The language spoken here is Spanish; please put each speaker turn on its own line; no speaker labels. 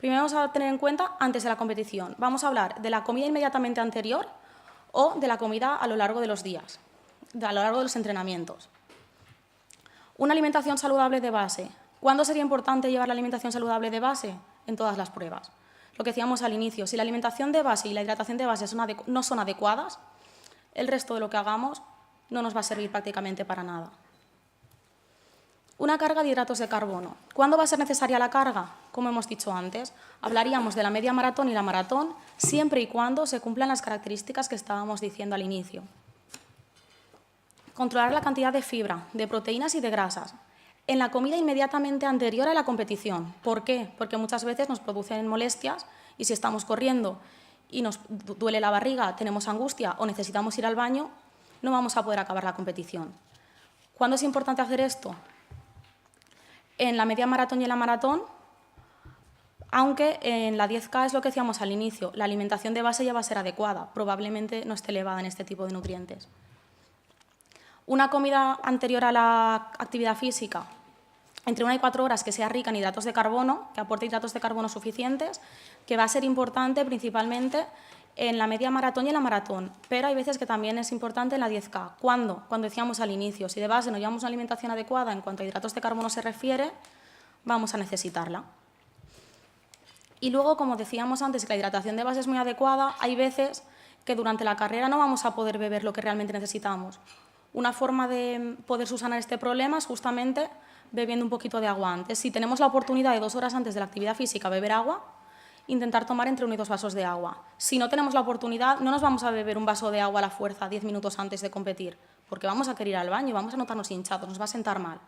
Primero vamos a tener en cuenta antes de la competición. Vamos a hablar de la comida inmediatamente anterior o de la comida a lo largo de los días, a lo largo de los entrenamientos. Una alimentación saludable de base. ¿Cuándo sería importante llevar la alimentación saludable de base? En todas las pruebas. Lo que decíamos al inicio, si la alimentación de base y la hidratación de base no son adecuadas, el resto de lo que hagamos no nos va a servir prácticamente para nada. Una carga de hidratos de carbono. ¿Cuándo va a ser necesaria la carga? Como hemos dicho antes, hablaríamos de la media maratón y la maratón siempre y cuando se cumplan las características que estábamos diciendo al inicio. Controlar la cantidad de fibra, de proteínas y de grasas en la comida inmediatamente anterior a la competición. ¿Por qué? Porque muchas veces nos producen molestias y si estamos corriendo y nos duele la barriga, tenemos angustia o necesitamos ir al baño, no vamos a poder acabar la competición. ¿Cuándo es importante hacer esto? En la media maratón y en la maratón, aunque en la 10K es lo que decíamos al inicio, la alimentación de base ya va a ser adecuada, probablemente no esté elevada en este tipo de nutrientes. Una comida anterior a la actividad física, entre 1 y 4 horas, que sea rica en hidratos de carbono, que aporte hidratos de carbono suficientes, que va a ser importante principalmente en la media maratón y en la maratón, pero hay veces que también es importante en la 10K. ¿Cuándo? Cuando decíamos al inicio, si de base no llevamos una alimentación adecuada en cuanto a hidratos de carbono se refiere, vamos a necesitarla. Y luego, como decíamos antes, que la hidratación de base es muy adecuada, hay veces que durante la carrera no vamos a poder beber lo que realmente necesitamos. Una forma de poder subsanar este problema es justamente bebiendo un poquito de agua antes. Si tenemos la oportunidad de 2 horas antes de la actividad física beber agua, intentar tomar entre 1 y 2 vasos de agua. Si no tenemos la oportunidad, no nos vamos a beber un vaso de agua a la fuerza 10 minutos antes de competir, porque vamos a querer ir al baño y vamos a notarnos hinchados, nos va a sentar mal.